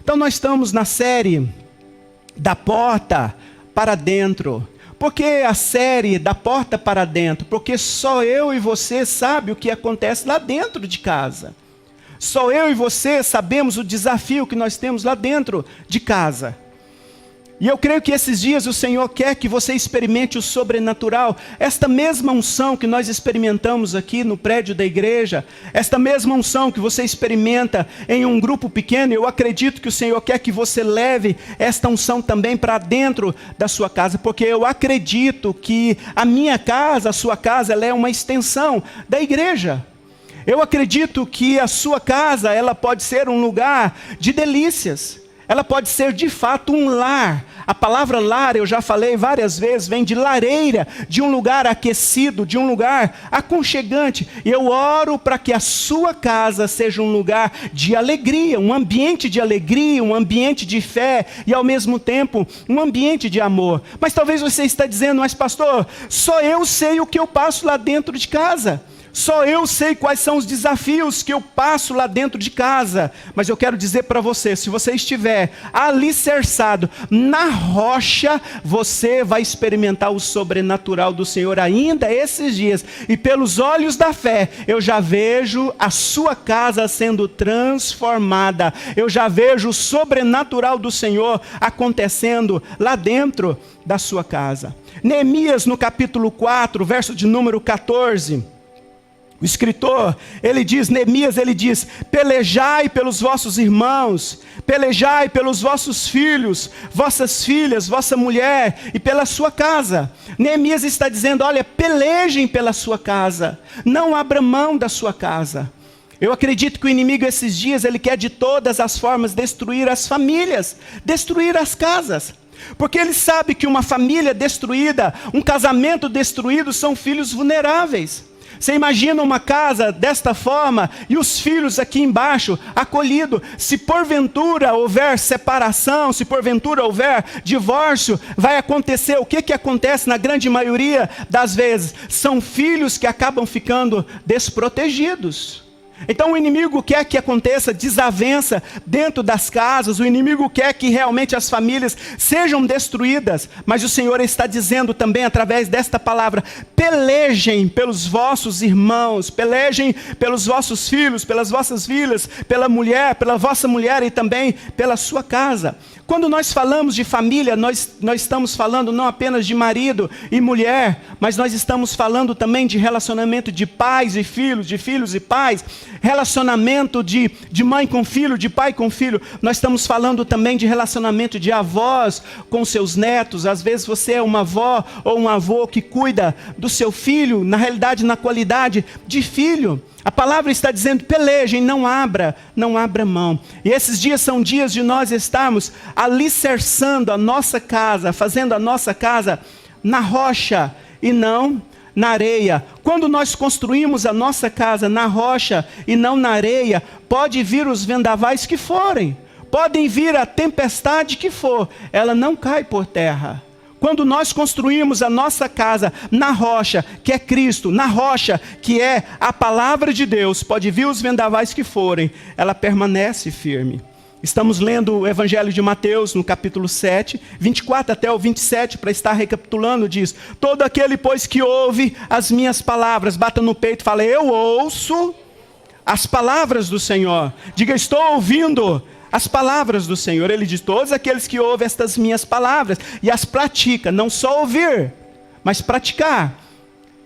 Então nós estamos na série da porta para dentro. Por que a série da porta para dentro? Porque só eu e você sabe o que acontece lá dentro de casa. Só eu e você sabemos o desafio que nós temos lá dentro de casa. E eu creio que esses dias o Senhor quer que você experimente o sobrenatural. Esta mesma unção que nós experimentamos aqui no prédio da igreja, esta mesma unção que você experimenta em um grupo pequeno, eu acredito que o Senhor quer que você leve esta unção também para dentro da sua casa, porque eu acredito que a minha casa, a sua casa, ela é uma extensão da igreja. Eu acredito que a sua casa, ela pode ser um lugar de delícias. Ela pode ser de fato um lar. A palavra lar, eu já falei várias vezes, vem de lareira, de um lugar aquecido, de um lugar aconchegante. E eu oro para que a sua casa seja um lugar de alegria, um ambiente de alegria, um ambiente de fé e ao mesmo tempo um ambiente de amor. Mas talvez você está dizendo, mas pastor, só eu sei o que eu passo lá dentro de casa. Só eu sei quais são os desafios que eu passo lá dentro de casa. Mas eu quero dizer para você, se você estiver alicerçado na rocha, você vai experimentar o sobrenatural do Senhor ainda esses dias. E pelos olhos da fé, eu já vejo a sua casa sendo transformada. Eu já vejo o sobrenatural do Senhor acontecendo lá dentro da sua casa. Neemias, no capítulo 4, verso de número 14... O escritor, Neemias, ele diz, pelejai pelos vossos irmãos, pelejai pelos vossos filhos, vossas filhas, vossa mulher e pela sua casa. Neemias está dizendo, olha, pelejem pela sua casa, não abra mão da sua casa. Eu acredito que o inimigo esses dias, ele quer de todas as formas destruir as famílias, destruir as casas. Porque ele sabe que uma família destruída, um casamento destruído são filhos vulneráveis. Você imagina uma casa desta forma e os filhos aqui embaixo acolhidos. Se porventura houver separação, se porventura houver divórcio, vai acontecer o que acontece na grande maioria das vezes? São filhos que acabam ficando desprotegidos. Então o inimigo quer que aconteça desavença dentro das casas, o inimigo quer que realmente as famílias sejam destruídas, mas o Senhor está dizendo também através desta palavra, pelejem pelos vossos irmãos, pelejem pelos vossos filhos, pelas vossas filhas, pela vossa mulher e também pela sua casa. Quando nós falamos de família, nós estamos falando não apenas de marido e mulher, mas nós estamos falando também de relacionamento de pais e filhos, de filhos e pais, relacionamento de mãe com filho, de pai com filho. Nós estamos falando também de relacionamento de avós com seus netos. Às vezes você é uma avó ou um avô que cuida do seu filho, na realidade na qualidade de filho. A palavra está dizendo, pelejem, não abra mão. E esses dias são dias de nós estarmos alicerçando a nossa casa, fazendo a nossa casa na rocha e não na areia. Quando nós construímos a nossa casa na rocha e não na areia, pode vir os vendavais que forem, podem vir a tempestade que for, ela não cai por terra. Quando nós construímos a nossa casa na rocha, que é Cristo, na rocha, que é a palavra de Deus, pode vir os vendavais que forem, ela permanece firme. Estamos lendo o Evangelho de Mateus, no capítulo 7, 24 até o 27, para estar recapitulando, diz, todo aquele, pois, que ouve as minhas palavras, bata no peito e fala, eu ouço as palavras do Senhor. Diga, estou ouvindo as palavras do Senhor. Ele diz, todos aqueles que ouvem estas minhas palavras e as praticam, não só ouvir, mas praticar.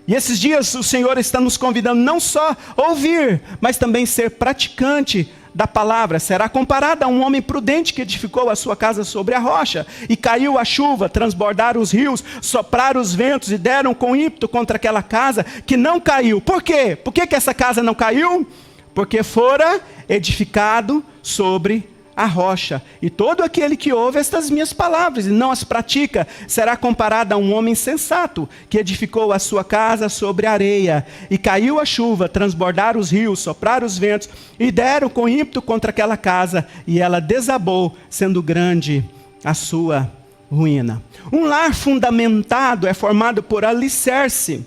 E esses dias o Senhor está nos convidando não só a ouvir, mas também ser praticante da palavra. Será comparada a um homem prudente que edificou a sua casa sobre a rocha, e caiu a chuva, transbordaram os rios, sopraram os ventos e deram com ímpeto contra aquela casa que não caiu. Por quê? Por que essa casa não caiu? Porque fora edificado sobre a rocha. E todo aquele que ouve estas minhas palavras e não as pratica, será comparado a um homem sensato, que edificou a sua casa sobre a areia. E caiu a chuva, transbordaram os rios, sopraram os ventos, e deram com ímpeto contra aquela casa, e ela desabou, sendo grande a sua ruína. Um lar fundamentado é formado por alicerce.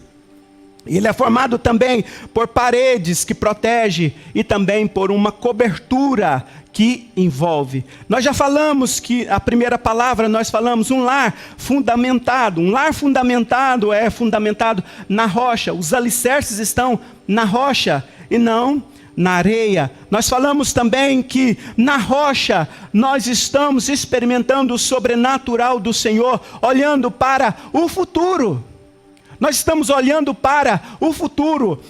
Ele é formado também por paredes que protegem e também por uma cobertura que envolve. Nós já falamos que a primeira palavra, nós falamos um lar fundamentado. Um lar fundamentado é fundamentado na rocha. Os alicerces estão na rocha e não na areia. Nós falamos também que na rocha nós estamos experimentando o sobrenatural do Senhor, olhando para o futuro. Nós estamos olhando para o futuro.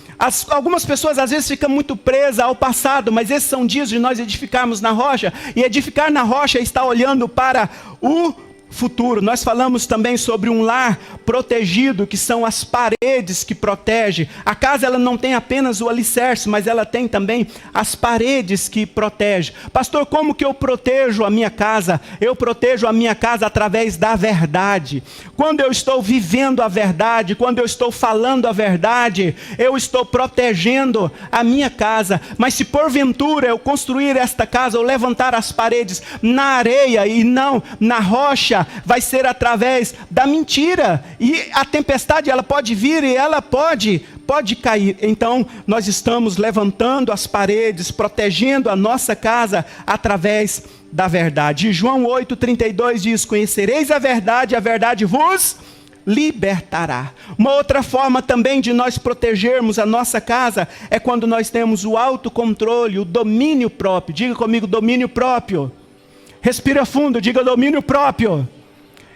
Algumas pessoas às vezes ficam muito presas ao passado, mas esses são dias de nós edificarmos na rocha. E edificar na rocha está olhando para o futuro. Nós falamos também sobre um lar protegido, que são as paredes que protegem. A casa ela não tem apenas o alicerce, mas ela tem também as paredes que protegem. Pastor, como que eu protejo a minha casa? Eu protejo a minha casa através da verdade. Quando eu estou vivendo a verdade, quando eu estou falando a verdade, eu estou protegendo a minha casa. Mas se porventura eu construir esta casa, ou levantar as paredes na areia e não na rocha, vai ser através da mentira. E a tempestade ela pode vir e ela pode cair. Então nós estamos levantando as paredes, protegendo a nossa casa através da verdade. E João 8,32 diz: conhecereis a verdade vos libertará. Uma outra forma também de nós protegermos a nossa casa é quando nós temos o autocontrole, o domínio próprio. Diga comigo, domínio próprio. Respira fundo, diga domínio próprio.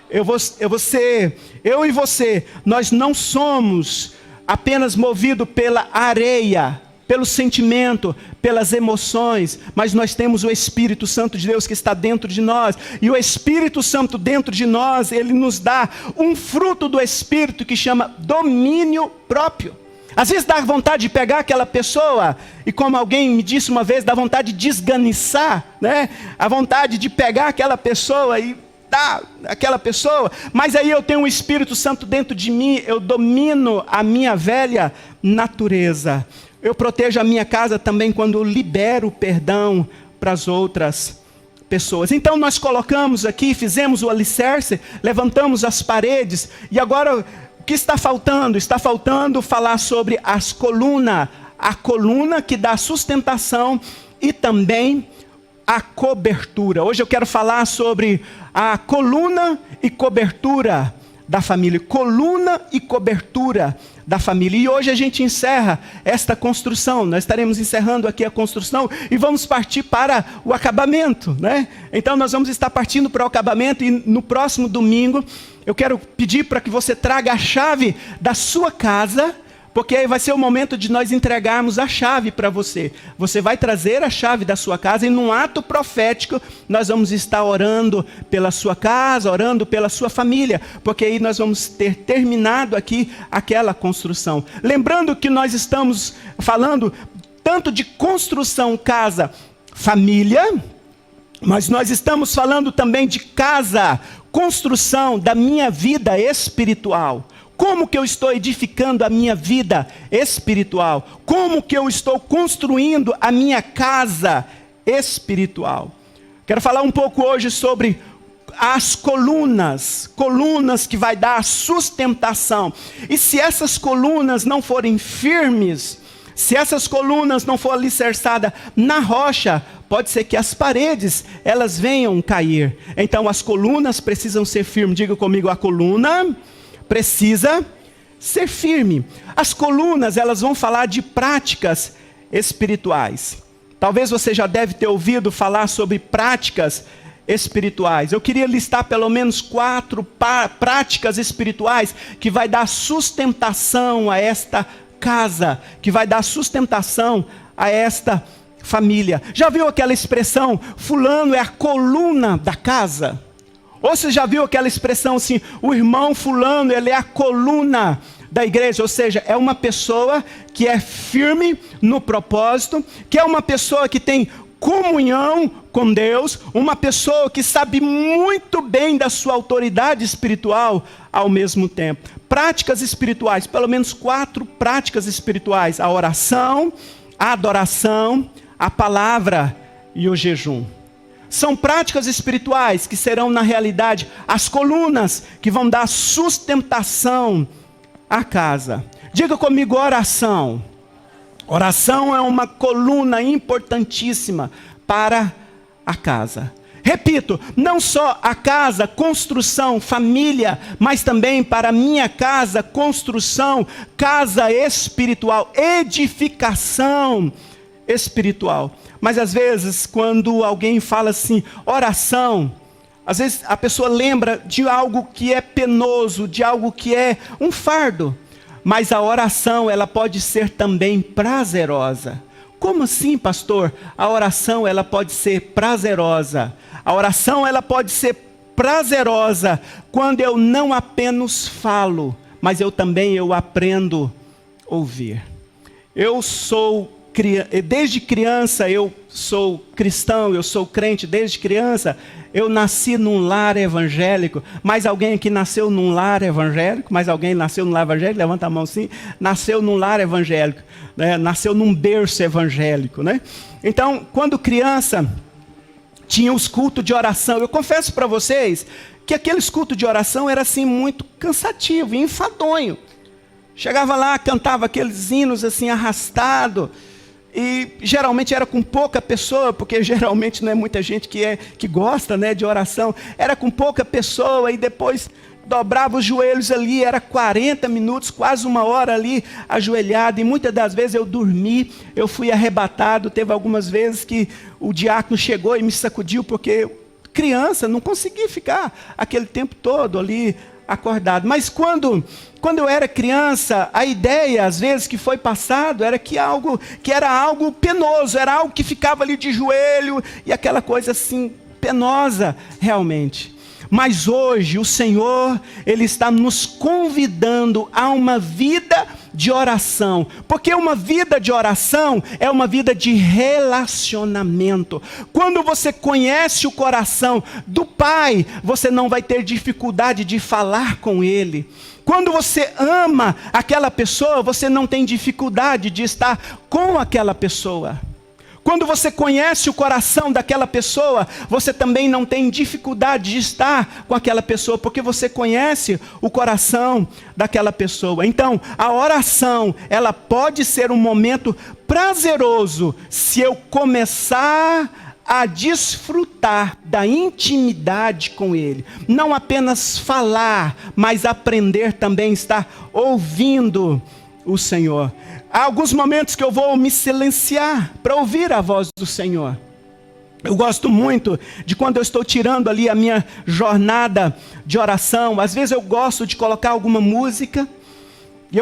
Eu e você, nós não somos apenas movidos pela areia, pelo sentimento, pelas emoções, mas nós temos o Espírito Santo de Deus que está dentro de nós. E o Espírito Santo dentro de nós, ele nos dá um fruto do Espírito que chama domínio próprio. Às vezes dá vontade de pegar aquela pessoa, e como alguém me disse uma vez, dá vontade de desganiçar, né? A vontade de pegar aquela pessoa e dar aquela pessoa, mas aí eu tenho o Espírito Santo dentro de mim, eu domino a minha velha natureza. Eu protejo a minha casa também quando eu libero perdão para as outras pessoas. Então nós colocamos aqui, fizemos o alicerce, levantamos as paredes, e agora o que está faltando? Está faltando falar sobre as colunas, a coluna que dá sustentação e também a cobertura. Hoje eu quero falar sobre a coluna e cobertura da família. Coluna e cobertura da família. E hoje a gente encerra esta construção. Nós estaremos encerrando aqui a construção e vamos partir para o acabamento, né? Então nós vamos estar partindo para o acabamento, e no próximo domingo eu quero pedir para que você traga a chave da sua casa, porque aí vai ser o momento de nós entregarmos a chave para você. Você vai trazer a chave da sua casa, e num ato profético nós vamos estar orando pela sua casa, orando pela sua família, porque aí nós vamos ter terminado aqui aquela construção. Lembrando que nós estamos falando tanto de construção, casa, família, mas nós estamos falando também de casa, construção da minha vida espiritual. Como que eu estou edificando a minha vida espiritual? Como que eu estou construindo a minha casa espiritual? Quero falar um pouco hoje sobre as colunas que vai dar a sustentação. E se essas colunas não forem firmes, se essas colunas não forem alicerçadas na rocha, pode ser que as paredes, elas venham cair. Então as colunas precisam ser firmes. Diga comigo, a coluna precisa ser firme. As colunas, elas vão falar de práticas espirituais. Talvez você já deve ter ouvido falar sobre práticas espirituais. Eu queria listar pelo menos 4 práticas espirituais que vai dar sustentação a esta casa, que vai dar sustentação a esta família. Já viu aquela expressão, fulano é a coluna da casa? Ou você já viu aquela expressão assim, o irmão fulano, ele é a coluna da igreja? Ou seja, é uma pessoa que é firme no propósito, que é uma pessoa que tem comunhão com Deus, uma pessoa que sabe muito bem da sua autoridade espiritual ao mesmo tempo. Práticas espirituais, pelo menos 4 práticas espirituais: a oração, a adoração, a palavra e o jejum. São práticas espirituais que serão, na realidade, as colunas que vão dar sustentação à casa. Diga comigo, oração. Oração é uma coluna importantíssima para a casa. Repito, não só a casa, construção, família, mas também para minha casa, construção, casa espiritual, edificação espiritual. Mas às vezes, quando alguém fala assim, oração, às vezes a pessoa lembra de algo que é penoso, de algo que é um fardo. Mas a oração, ela pode ser também prazerosa. Como assim, pastor? A oração, ela pode ser prazerosa. A oração, ela pode ser prazerosa quando eu não apenas falo, mas eu aprendo a ouvir. Desde criança eu sou cristão, eu sou crente desde criança. Eu nasci num lar evangélico. Mais alguém aqui nasceu num lar evangélico? Mais alguém nasceu num lar evangélico? Levanta a mão sim. Nasceu num lar evangélico, né? Nasceu num berço evangélico, né? Então, quando criança, tinha os cultos de oração. Eu confesso para vocês que aqueles cultos de oração era assim muito cansativo e enfadonho. Chegava lá, cantava aqueles hinos assim arrastado. E geralmente era com pouca pessoa, porque geralmente não é muita gente que gosta, né, de oração. Era com pouca pessoa e depois dobrava os joelhos ali, era 40 minutos, quase uma hora ali ajoelhado. E muitas das vezes eu dormi, eu fui arrebatado. Teve algumas vezes que o diácono chegou e me sacudiu, porque criança não conseguia ficar aquele tempo todo ali acordado. Mas quando eu era criança, a ideia, às vezes, que foi passado, era que era algo penoso, era algo que ficava ali de joelho, e aquela coisa assim, penosa, realmente. Mas hoje, o Senhor, Ele está nos convidando a uma vida de oração. Porque uma vida de oração é uma vida de relacionamento. Quando você conhece o coração do Pai, você não vai ter dificuldade de falar com Ele. Quando você ama aquela pessoa, você não tem dificuldade de estar com aquela pessoa. Quando você conhece o coração daquela pessoa, você também não tem dificuldade de estar com aquela pessoa, porque você conhece o coração daquela pessoa. Então, a oração, ela pode ser um momento prazeroso, se eu começar a desfrutar da intimidade com Ele. Não apenas falar, mas aprender também a estar ouvindo o Senhor. Há alguns momentos que eu vou me silenciar para ouvir a voz do Senhor. Eu gosto muito de quando eu estou tirando ali a minha jornada de oração. Às vezes eu gosto de colocar alguma música. E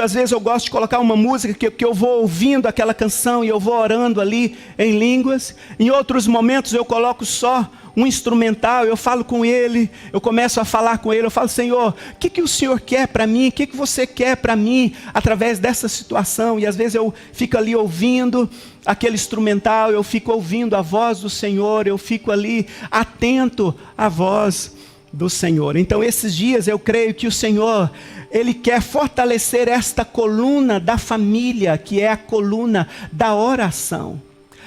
às vezes eu gosto de colocar uma música que eu vou ouvindo aquela canção e eu vou orando ali em línguas. Em outros momentos eu coloco só um instrumental, eu falo com Ele, eu começo a falar com Ele, eu falo, Senhor, o que o Senhor quer para mim? O que você quer para mim através dessa situação? E às vezes eu fico ali ouvindo aquele instrumental, eu fico ouvindo a voz do Senhor, eu fico ali atento à voz do Senhor. Então esses dias eu creio que o Senhor, Ele quer fortalecer esta coluna da família, que é a coluna da oração.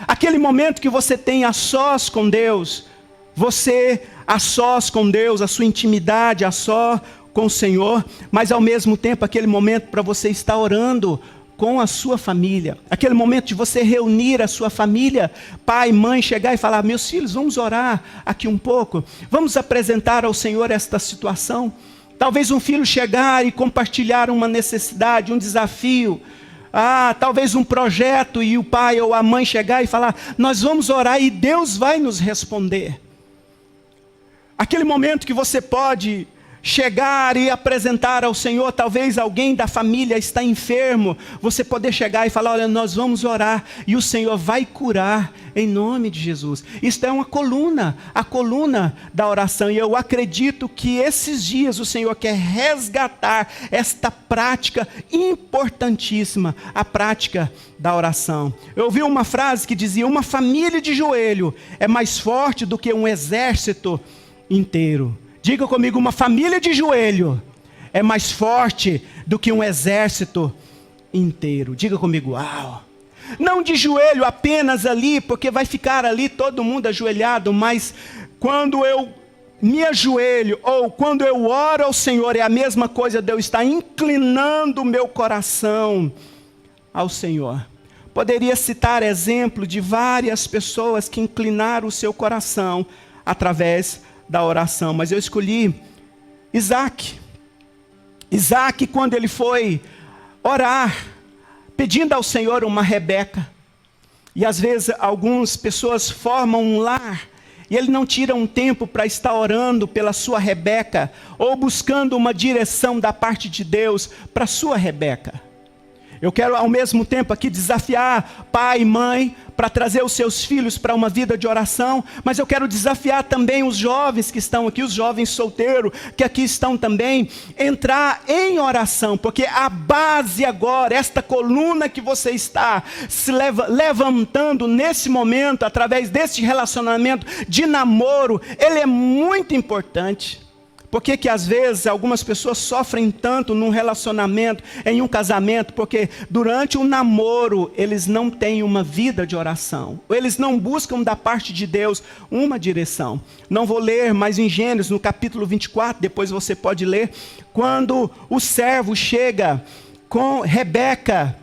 Aquele momento que você tem a sós com Deus, você a sós com Deus, a sua intimidade a só com o Senhor, mas ao mesmo tempo aquele momento para você estar orando com a sua família, aquele momento de você reunir a sua família, pai, mãe, chegar e falar, meus filhos, vamos orar aqui um pouco, vamos apresentar ao Senhor esta situação. Talvez um filho chegar e compartilhar uma necessidade, um desafio, talvez um projeto, e o pai ou a mãe chegar e falar, nós vamos orar e Deus vai nos responder. Aquele momento que você pode chegar e apresentar ao Senhor, talvez alguém da família está enfermo, você poder chegar e falar, olha, nós vamos orar, e o Senhor vai curar, em nome de Jesus. Isto é uma coluna, a coluna da oração, e eu acredito que esses dias o Senhor quer resgatar esta prática importantíssima, a prática da oração. Eu ouvi uma frase que dizia, uma família de joelho é mais forte do que um exército inteiro. Diga comigo, uma família de joelho é mais forte do que um exército inteiro. Diga comigo, uau. Não de joelho apenas ali, porque vai ficar ali todo mundo ajoelhado, mas quando eu me ajoelho, ou quando eu oro ao Senhor, é a mesma coisa de eu estar inclinando o meu coração ao Senhor. poderia citar exemplo de várias pessoas que inclinaram o seu coração através da oração, mas eu escolhi Isaac. Isaac, quando ele foi orar, pedindo ao Senhor uma Rebeca, e às vezes algumas pessoas formam um lar, e ele não tira um tempo para estar orando pela sua Rebeca, ou buscando uma direção da parte de Deus para a sua Rebeca. Eu quero ao mesmo tempo aqui desafiar pai e mãe para trazer os seus filhos para uma vida de oração, mas eu quero desafiar também os jovens que estão aqui, os jovens solteiros que aqui estão também, entrar em oração, porque a base agora, esta coluna que você está se levantando nesse momento, através deste relacionamento de namoro, ele é muito importante. Por que às vezes algumas pessoas sofrem tanto num relacionamento, em um casamento? Porque durante o namoro eles não têm uma vida de oração. Eles não buscam da parte de Deus uma direção. Não vou ler, mas em Gênesis, no capítulo 24, depois você pode ler, quando o servo chega com Rebeca,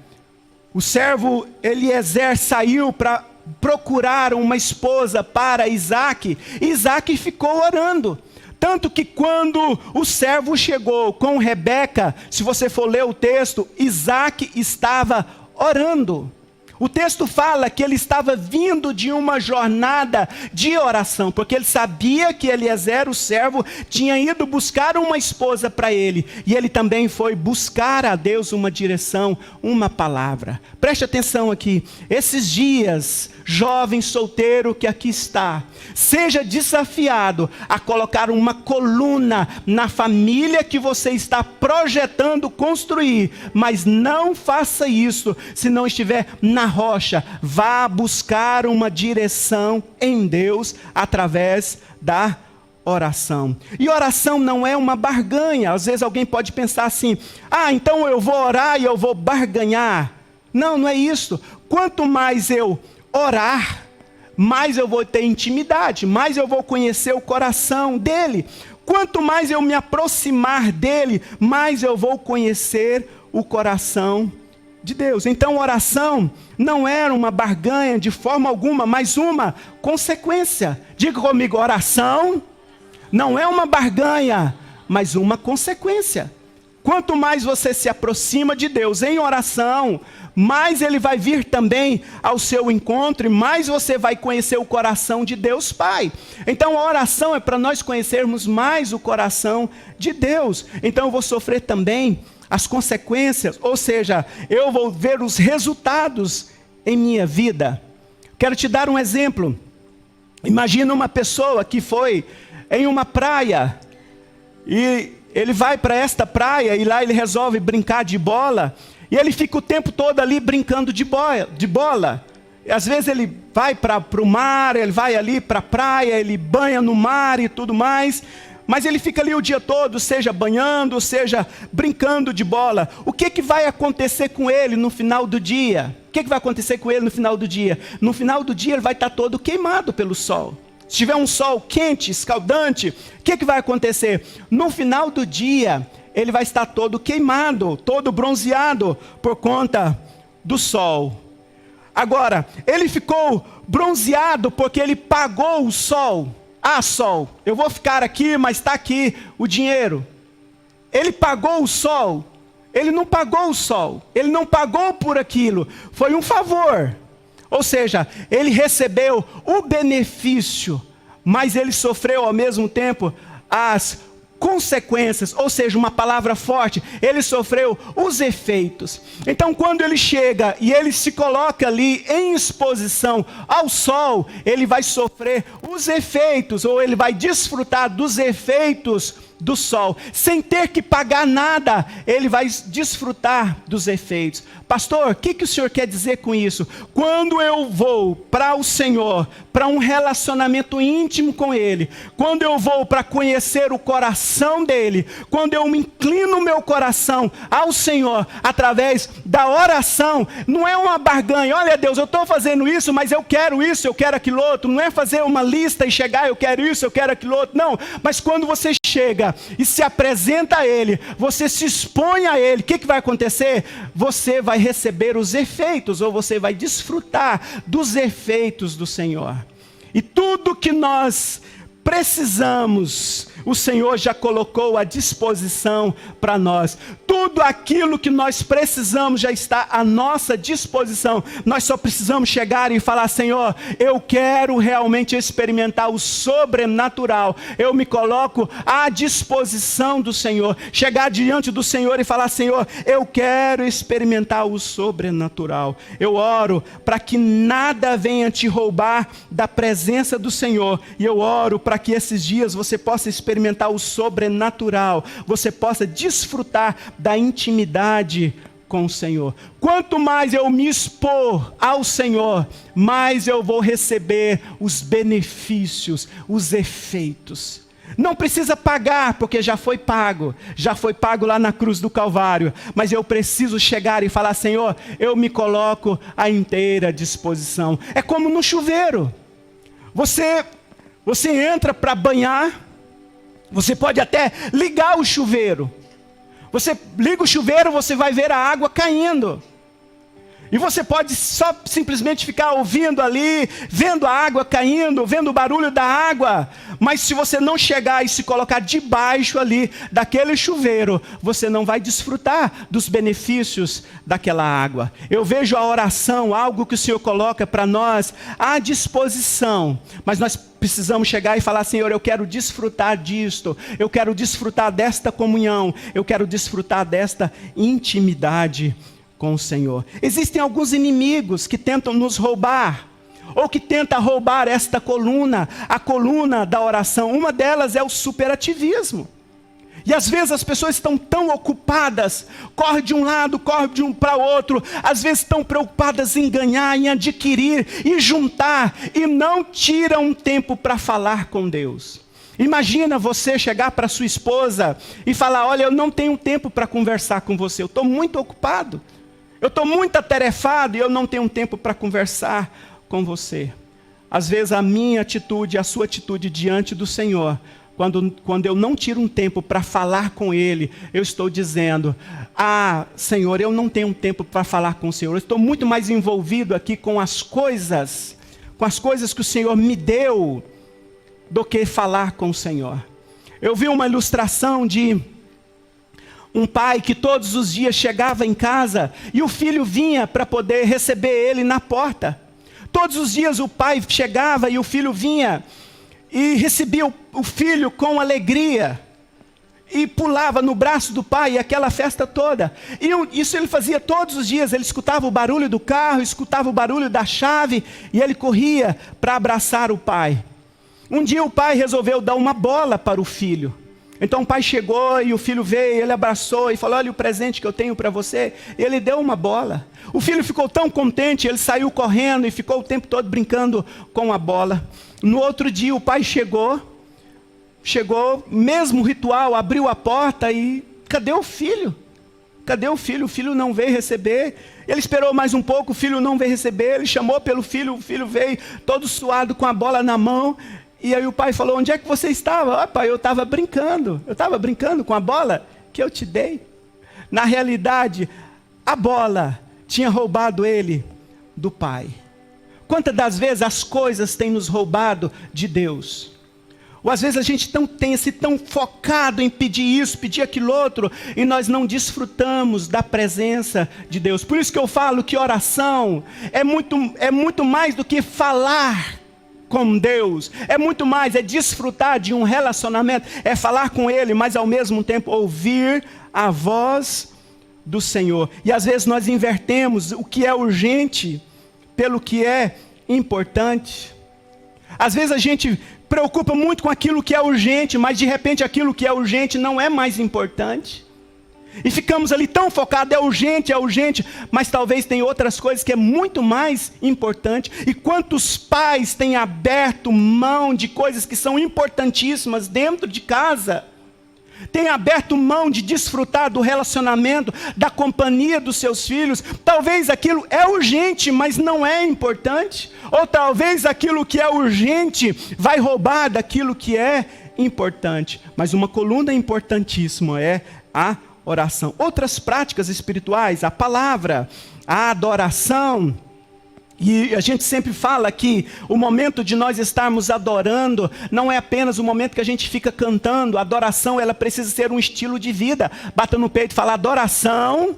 o servo Eliezer saiu para procurar uma esposa para Isaac, e Isaac ficou orando. Tanto que quando o servo chegou com Rebeca, se você for ler o texto, Isaac estava orando. O texto fala que ele estava vindo de uma jornada de oração, porque ele sabia que Eliezer, o servo, tinha ido buscar uma esposa para ele. E ele também foi buscar a Deus uma direção, uma palavra. Preste atenção aqui. Esses dias, jovem solteiro que aqui está, seja desafiado a colocar uma coluna na família que você está projetando construir. Mas não faça isso se não estiver na rocha. Vá buscar uma direção em Deus através da oração. E oração não é uma barganha. Às vezes alguém pode pensar assim: então eu vou orar e eu vou barganhar. Não, não é isso. Quanto mais eu orar, mais eu vou ter intimidade, mais eu vou conhecer o coração dele. Quanto mais eu me aproximar dele, mais eu vou conhecer o coração de Deus. Então oração não era uma barganha de forma alguma, mas uma consequência. Diga comigo, oração não é uma barganha, mas uma consequência. Quanto mais você se aproxima de Deus em oração, mais Ele vai vir também ao seu encontro, e mais você vai conhecer o coração de Deus Pai. Então a oração é para nós conhecermos mais o coração de Deus. Então eu vou sofrer também as consequências, ou seja, eu vou ver os resultados em minha vida. Quero te dar um exemplo. Imagina uma pessoa que foi em uma praia, e ele vai para esta praia, e lá ele resolve brincar de bola, e ele fica o tempo todo ali brincando de bola. E às vezes ele vai para o mar, ele vai ali para a praia, ele banha no mar e tudo mais, mas ele fica ali o dia todo, seja banhando, seja brincando de bola. O que vai acontecer com ele no final do dia? O que vai acontecer com ele no final do dia? No final do dia ele vai estar todo queimado pelo sol. Se tiver um sol quente, escaldante, o que vai acontecer? No final do dia, ele vai estar todo queimado, todo bronzeado por conta do sol. Agora, ele ficou bronzeado porque ele pagou o sol. Sol, eu vou ficar aqui, mas está aqui o dinheiro. Ele pagou o sol. Ele não pagou o sol. Ele não pagou por aquilo. Foi um favor. Ou seja, ele recebeu o benefício, mas ele sofreu ao mesmo tempo as consequências, ou seja, uma palavra forte, ele sofreu os efeitos. Então quando ele chega e ele se coloca ali em exposição ao sol, ele vai sofrer os efeitos, ou ele vai desfrutar dos efeitos do sol, sem ter que pagar nada, ele vai desfrutar dos efeitos. Pastor, o que o senhor quer dizer com isso? Quando eu vou para o Senhor, para um relacionamento íntimo com Ele, quando eu vou para conhecer o coração dEle, quando eu me inclino o meu coração ao Senhor, através da oração, não é uma barganha, olha Deus, eu estou fazendo isso, mas eu quero isso, eu quero aquilo outro, não é fazer uma lista e chegar, eu quero isso, eu quero aquilo outro, não, mas quando você chega e se apresenta a Ele, você se expõe a Ele, o que vai acontecer? Você vai receber os efeitos, ou você vai desfrutar dos efeitos do Senhor. E tudo que nós precisamos, o Senhor já colocou à disposição para nós. Tudo aquilo que nós precisamos já está à nossa disposição. Nós só precisamos chegar e falar: Senhor, eu quero realmente experimentar o sobrenatural. Eu me coloco à disposição do Senhor. Chegar diante do Senhor e falar: Senhor, eu quero experimentar o sobrenatural. Eu oro para que nada venha te roubar da presença do Senhor. E eu oro para que esses dias você possa experimentar o sobrenatural, você possa desfrutar da intimidade com o Senhor. Quanto mais eu me expor ao Senhor, mais eu vou receber os benefícios, os efeitos. Não precisa pagar, porque já foi pago lá na cruz do Calvário, mas eu preciso chegar e falar: Senhor, eu me coloco à inteira disposição. É como no chuveiro, você entra para banhar, você pode até ligar o chuveiro. Você liga o chuveiro, você vai ver a água caindo. E você pode só simplesmente ficar ouvindo ali, vendo a água caindo, vendo o barulho da água. Mas se você não chegar e se colocar debaixo ali daquele chuveiro, você não vai desfrutar dos benefícios daquela água. Eu vejo a oração, algo que o Senhor coloca para nós à disposição. Mas nós precisamos chegar e falar: Senhor, eu quero desfrutar disto. Eu quero desfrutar desta comunhão. Eu quero desfrutar desta intimidade com o Senhor. Existem alguns inimigos que tentam nos roubar, ou que tentam roubar esta coluna, a coluna da oração. Uma delas é o superativismo. E às vezes as pessoas estão tão ocupadas, corre de um lado, corre de um para o outro, às vezes estão preocupadas em ganhar, em adquirir, em juntar, e não tiram um tempo para falar com Deus. Imagina você chegar para sua esposa e falar: olha, eu não tenho tempo para conversar com você, eu estou muito ocupado. Eu estou muito atarefado e eu não tenho tempo para conversar com você. Às vezes a minha atitude, a sua atitude diante do Senhor, quando eu não tiro um tempo para falar com Ele, eu estou dizendo: ah, Senhor, eu não tenho tempo para falar com o Senhor. Eu estou muito mais envolvido aqui com as coisas que o Senhor me deu, do que falar com o Senhor. Eu vi uma ilustração de um pai que todos os dias chegava em casa e o filho vinha para poder receber ele na porta. Todos os dias o pai chegava e o filho vinha e recebia o filho com alegria e pulava no braço do pai, e aquela festa toda. E isso ele fazia todos os dias. Ele escutava o barulho do carro, escutava o barulho da chave e ele corria para abraçar o pai. Um dia o pai resolveu dar uma bola para o filho. Então o pai chegou e o filho veio, ele abraçou e falou: olha o presente que eu tenho para você. E ele deu uma bola. O filho ficou tão contente, ele saiu correndo e ficou o tempo todo brincando com a bola. No outro dia o pai chegou, mesmo ritual, abriu a porta e cadê o filho? Cadê o filho? O filho não veio receber. Ele esperou mais um pouco, o filho não veio receber. Ele chamou pelo filho, o filho veio todo suado com a bola na mão. E aí o pai falou: onde é que você estava? Pai, eu estava brincando com a bola que eu te dei. Na realidade, a bola tinha roubado ele do pai. Quantas das vezes as coisas têm nos roubado de Deus? Ou às vezes a gente tem esse tão focado em pedir isso, pedir aquilo outro, e nós não desfrutamos da presença de Deus. Por isso que eu falo que oração é muito mais do que falar com Deus, é muito mais, é desfrutar de um relacionamento, é falar com Ele, mas ao mesmo tempo ouvir a voz do Senhor. E às vezes nós invertemos o que é urgente pelo que é importante. Às vezes a gente preocupa muito com aquilo que é urgente, mas de repente aquilo que é urgente não é mais importante. E ficamos ali tão focados, é urgente, mas talvez tem outras coisas que é muito mais importante. E quantos pais têm aberto mão de coisas que são importantíssimas dentro de casa? Têm aberto mão de desfrutar do relacionamento, da companhia dos seus filhos. Talvez aquilo é urgente, mas não é importante. Ou talvez aquilo que é urgente vai roubar daquilo que é importante. Mas uma coluna importantíssima é a oração. Outras práticas espirituais, a palavra, a adoração. E a gente sempre fala que o momento de nós estarmos adorando não é apenas o momento que a gente fica cantando. A adoração, ela precisa ser um estilo de vida. Bata no peito e fala: adoração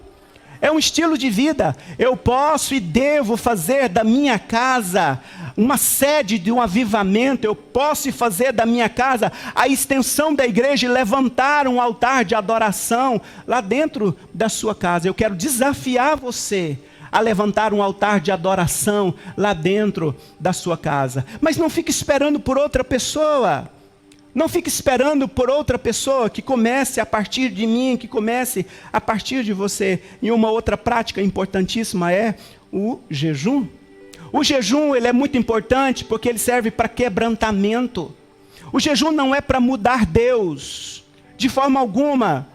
é um estilo de vida. Eu posso e devo fazer da minha casa uma sede de um avivamento. Eu posso fazer da minha casa a extensão da igreja e levantar um altar de adoração lá dentro da sua casa. Eu quero desafiar você a levantar um altar de adoração lá dentro da sua casa. Mas não fique esperando por outra pessoa. Não fique esperando por outra pessoa que comece a partir de mim, que comece a partir de você. E uma outra prática importantíssima é o jejum. O jejum, ele é muito importante porque ele serve para quebrantamento. O jejum não é para mudar Deus, de forma alguma.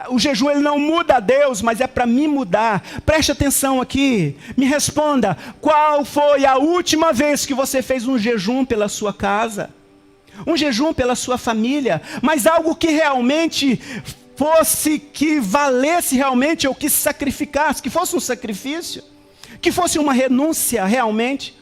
O jejum, ele não muda Deus, mas é para me mudar. Preste atenção aqui, me responda: qual foi a última vez que você fez um jejum pela sua casa? Um jejum pela sua família, mas algo que realmente fosse, que valesse realmente, ou que se sacrificasse, que fosse um sacrifício, que fosse uma renúncia realmente.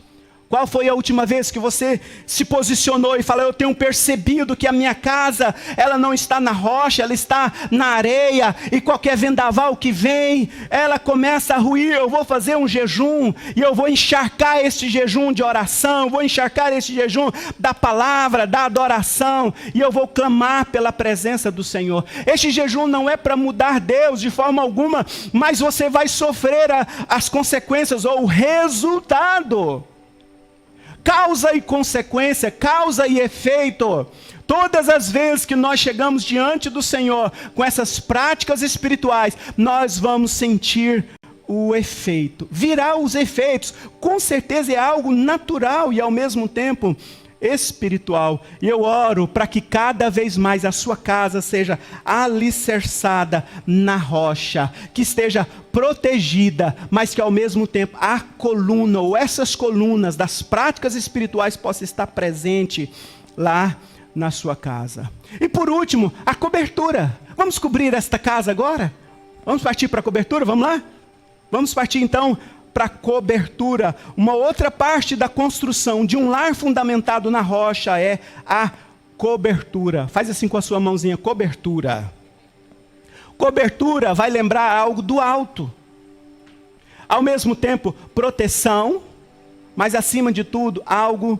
Qual foi a última vez que você se posicionou e falou: eu tenho percebido que a minha casa, ela não está na rocha, ela está na areia, e qualquer vendaval que vem, ela começa a ruir. Eu vou fazer um jejum, e eu vou encharcar esse jejum de oração, vou encharcar esse jejum da palavra, da adoração, e eu vou clamar pela presença do Senhor. Este jejum não é para mudar Deus de forma alguma, mas você vai sofrer as consequências, ou o resultado. Causa e consequência, causa e efeito. Todas as vezes que nós chegamos diante do Senhor com essas práticas espirituais, nós vamos sentir o efeito. Virá os efeitos. Com certeza é algo natural e ao mesmo tempo espiritual. E eu oro para que cada vez mais a sua casa seja alicerçada na rocha, que esteja protegida, mas que ao mesmo tempo a coluna, ou essas colunas das práticas espirituais, possa estar presente lá na sua casa. E por último, a cobertura. Vamos cobrir esta casa agora? Vamos partir para a cobertura? Vamos lá? Vamos partir então para a cobertura. Uma outra parte da construção de um lar fundamentado na rocha é a cobertura. Faz assim com a sua mãozinha: cobertura. Cobertura vai lembrar algo do alto. Ao mesmo tempo, proteção, mas acima de tudo, algo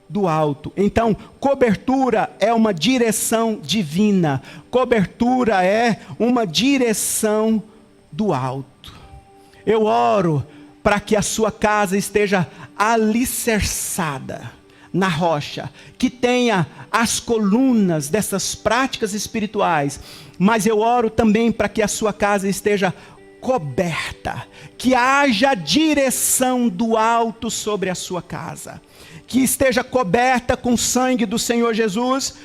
do alto. Então, cobertura é uma direção divina. Cobertura é uma direção do alto. Eu oro para que a sua casa esteja alicerçada na rocha, que tenha as colunas dessas práticas espirituais, mas eu oro também para que a sua casa esteja coberta, que haja direção do alto sobre a sua casa, que esteja coberta com o sangue do Senhor Jesus,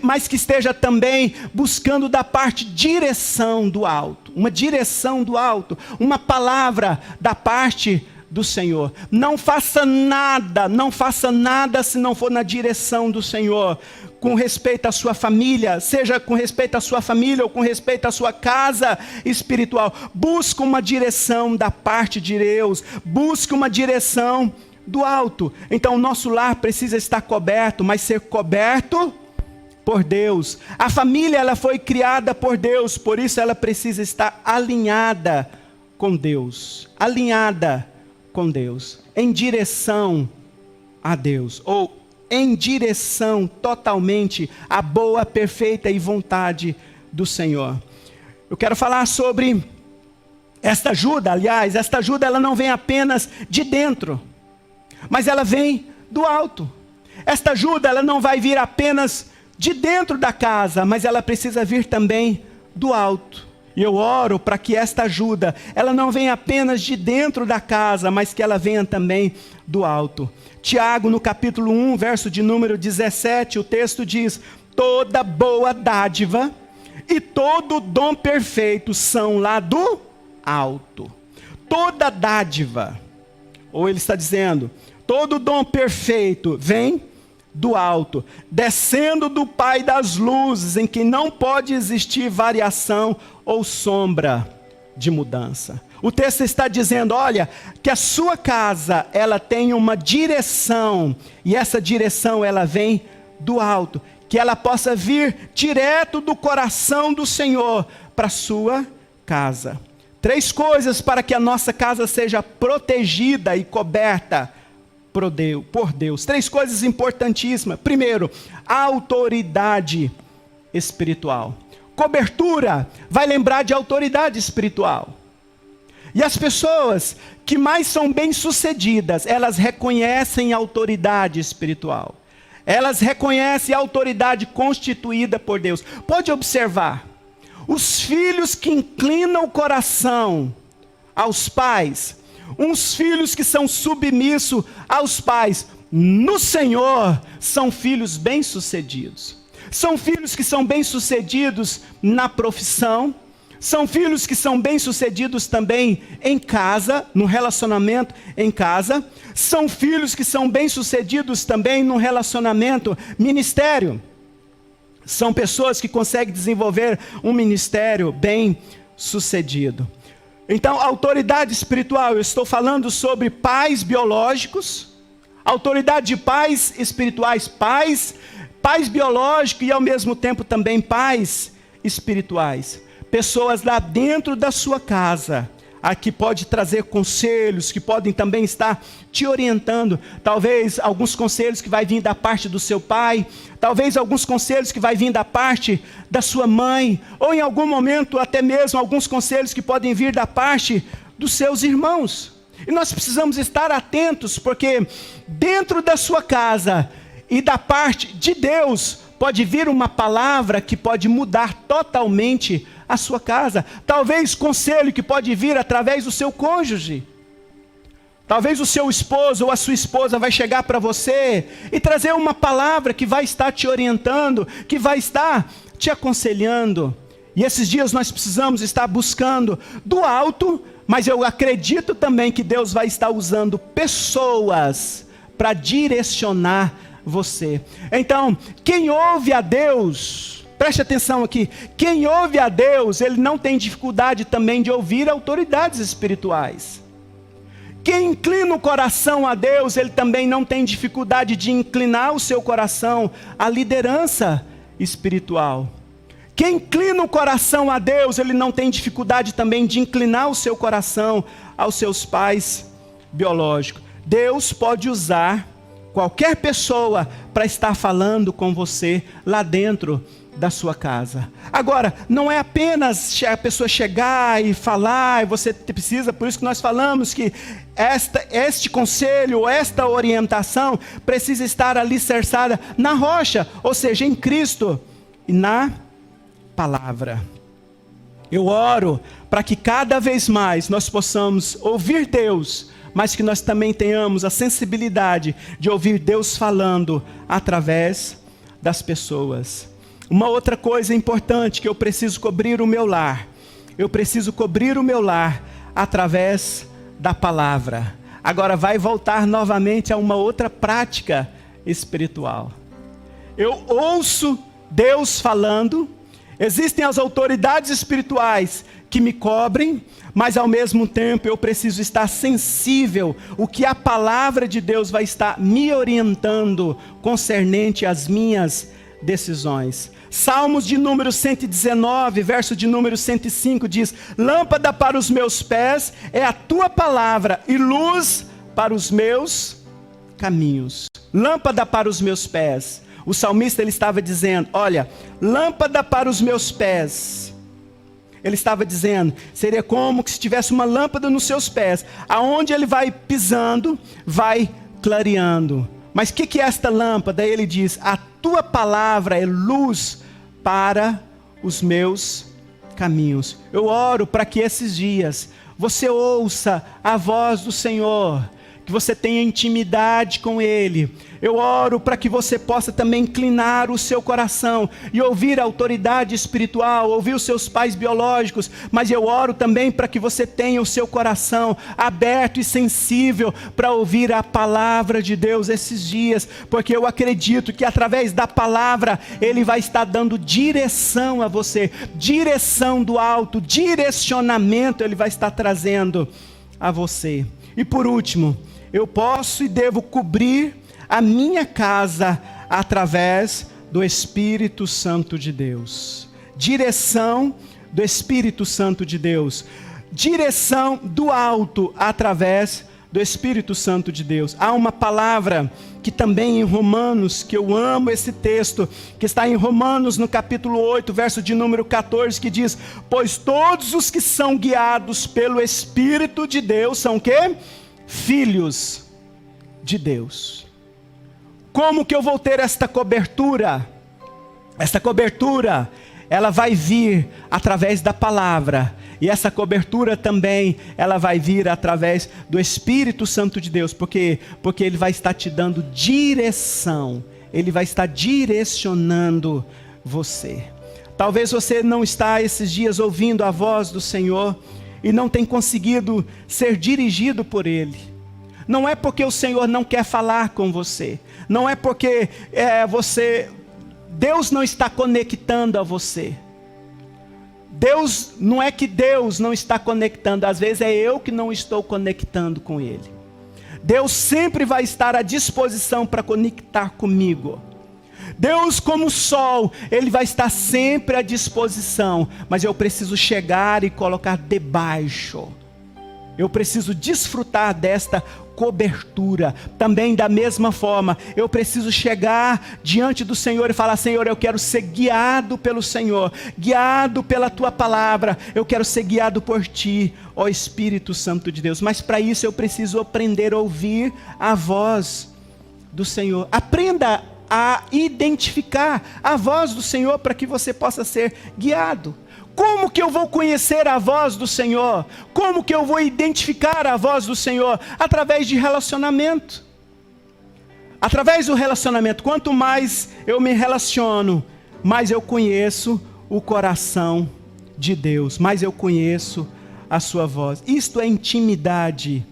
mas que esteja também buscando da parte direção do alto, uma direção do alto, uma palavra da parte do Senhor. Não faça nada se não for na direção do Senhor, com respeito à sua família, seja com respeito à sua família ou com respeito à sua casa espiritual. Busque uma direção da parte de Deus, busque uma direção do alto. Então o nosso lar precisa estar coberto, mas ser coberto por Deus. A família, ela foi criada por Deus, por isso ela precisa estar alinhada com Deus, alinhada com Deus, em direção a Deus, ou em direção totalmente à boa, perfeita e vontade do Senhor. Eu quero falar sobre esta ajuda. Aliás, esta ajuda, ela não vem apenas de dentro, mas ela vem do alto. Esta ajuda, ela não vai vir apenas de dentro da casa, mas ela precisa vir também do alto. E eu oro para que esta ajuda, ela não venha apenas de dentro da casa, mas que ela venha também do alto. Tiago, no capítulo 1, verso de número 17, o texto diz: toda boa dádiva e todo dom perfeito são lá do alto. Toda dádiva, ou ele está dizendo, todo dom perfeito vem do alto, descendo do Pai das luzes, em que não pode existir variação ou sombra de mudança. O texto está dizendo, olha, que a sua casa, ela tem uma direção, e essa direção, ela vem do alto, que ela possa vir direto do coração do Senhor para a sua casa. 3 coisas para que a nossa casa seja protegida e coberta por Deus. 3 coisas importantíssimas. Primeiro, a autoridade espiritual. Cobertura vai lembrar de autoridade espiritual. E as pessoas que mais são bem-sucedidas, elas reconhecem a autoridade espiritual. Elas reconhecem a autoridade constituída por Deus. Pode observar, os filhos que inclinam o coração aos pais, uns filhos que são submissos aos pais, no Senhor, são filhos bem-sucedidos. São filhos que são bem-sucedidos na profissão, são filhos que são bem-sucedidos também em casa, no relacionamento em casa, são filhos que são bem-sucedidos também no relacionamento ministério. São pessoas que conseguem desenvolver um ministério bem-sucedido. Então, autoridade espiritual, eu estou falando sobre pais biológicos, autoridade de pais espirituais, pais biológicos e ao mesmo tempo também pais espirituais. Pessoas lá dentro da sua casa, a que pode trazer conselhos, que podem também estar te orientando. Talvez alguns conselhos que vai vir da parte do seu pai, talvez alguns conselhos que vai vir da parte da sua mãe, ou em algum momento até mesmo alguns conselhos que podem vir da parte dos seus irmãos. E nós precisamos estar atentos, porque dentro da sua casa e da parte de Deus, pode vir uma palavra que pode mudar totalmente a sua casa. Talvez conselho que pode vir através do seu cônjuge. Talvez o seu esposo ou a sua esposa vai chegar para você e trazer uma palavra que vai estar te orientando, que vai estar te aconselhando. E esses dias nós precisamos estar buscando do alto, mas eu acredito também que Deus vai estar usando pessoas para direcionar você. Então, quem ouve a Deus, preste atenção aqui, quem ouve a Deus, ele não tem dificuldade também de ouvir autoridades espirituais. Quem inclina o coração a Deus, ele também não tem dificuldade de inclinar o seu coração à liderança espiritual. Quem inclina o coração a Deus, ele não tem dificuldade também de inclinar o seu coração aos seus pais biológicos. Deus pode usar qualquer pessoa para estar falando com você lá dentro da sua casa. Agora, não é apenas a pessoa chegar e falar, e você precisa, por isso que nós falamos que este conselho, esta orientação, precisa estar alicerçada na rocha, ou seja, em Cristo e na palavra. Eu oro para que cada vez mais nós possamos ouvir Deus, mas que nós também tenhamos a sensibilidade de ouvir Deus falando através das pessoas. Uma outra coisa importante, que eu preciso cobrir o meu lar. Eu preciso cobrir o meu lar através da palavra. Agora vai voltar novamente a uma outra prática espiritual. Eu ouço Deus falando, existem as autoridades espirituais que me cobrem, mas ao mesmo tempo eu preciso estar sensível o que a palavra de Deus vai estar me orientando concernente às minhas decisões. Salmos de número 119, verso de número 105 diz: lâmpada para os meus pés é a tua palavra e luz para os meus caminhos. Lâmpada para os meus pés. O salmista ele estava dizendo, olha, lâmpada para os meus pés. Ele estava dizendo, seria como se tivesse uma lâmpada nos seus pés, aonde ele vai pisando, vai clareando. Mas o que é esta lâmpada? Ele diz, a tua palavra é luz para os meus caminhos. Eu oro para que esses dias você ouça a voz do Senhor, que você tenha intimidade com Ele. Eu oro para que você possa também inclinar o seu coração e ouvir a autoridade espiritual, ouvir os seus pais biológicos, mas eu oro também para que você tenha o seu coração aberto e sensível para ouvir a palavra de Deus esses dias, porque eu acredito que através da palavra Ele vai estar dando direção a você, direção do alto, direcionamento Ele vai estar trazendo a você. E por último, eu posso e devo cobrir a minha casa através do Espírito Santo de Deus. Direção do Espírito Santo de Deus. Direção do alto através do Espírito Santo de Deus. Há uma palavra que também em Romanos, que eu amo esse texto, que está em Romanos no capítulo 8, verso de número 14, que diz: pois todos os que são guiados pelo Espírito de Deus são o quê? Filhos de Deus. Como que eu vou ter esta cobertura? Esta cobertura, ela vai vir através da palavra. E essa cobertura também, ela vai vir através do Espírito Santo de Deus. Porque Ele vai estar te dando direção. Ele vai estar direcionando você. Talvez você não está esses dias ouvindo a voz do Senhor e não tem conseguido ser dirigido por Ele. Não é porque o Senhor não quer falar com você. Não é porque Deus não está conectando a você. Não é que Deus não está conectando. Às vezes é eu que não estou conectando com Ele. Deus sempre vai estar à disposição para conectar comigo. Deus, como o sol, Ele vai estar sempre à disposição. Mas eu preciso chegar e colocar debaixo. Eu preciso desfrutar desta cobertura. Também da mesma forma, eu preciso chegar diante do Senhor e falar: Senhor, eu quero ser guiado pelo Senhor, guiado pela Tua palavra, eu quero ser guiado por Ti, ó Espírito Santo de Deus. Mas para isso eu preciso aprender a ouvir a voz do Senhor. Aprenda a identificar a voz do Senhor para que você possa ser guiado. Como que eu vou conhecer a voz do Senhor? Como que eu vou identificar a voz do Senhor? Através de relacionamento. Através do relacionamento. Quanto mais eu me relaciono, mais eu conheço o coração de Deus, mais eu conheço a sua voz. Isto é intimidade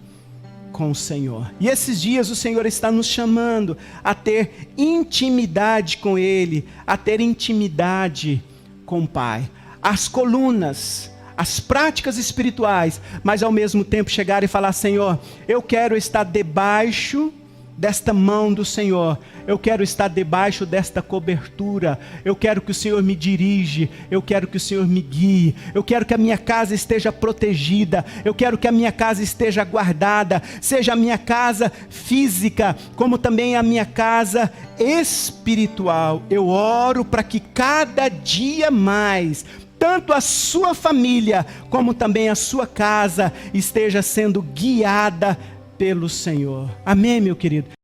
com o Senhor. E esses dias o Senhor está nos chamando a ter intimidade com Ele, a ter intimidade com o Pai. As colunas, as práticas espirituais, mas ao mesmo tempo chegar e falar: Senhor, eu quero estar debaixo desta mão do Senhor, eu quero estar debaixo desta cobertura, eu quero que o Senhor me dirige, eu quero que o Senhor me guie, eu quero que a minha casa esteja protegida, eu quero que a minha casa esteja guardada, seja a minha casa física, como também a minha casa espiritual. Eu oro para que cada dia mais, tanto a sua família, como também a sua casa, esteja sendo guiada pelo Senhor. Amém, meu querido?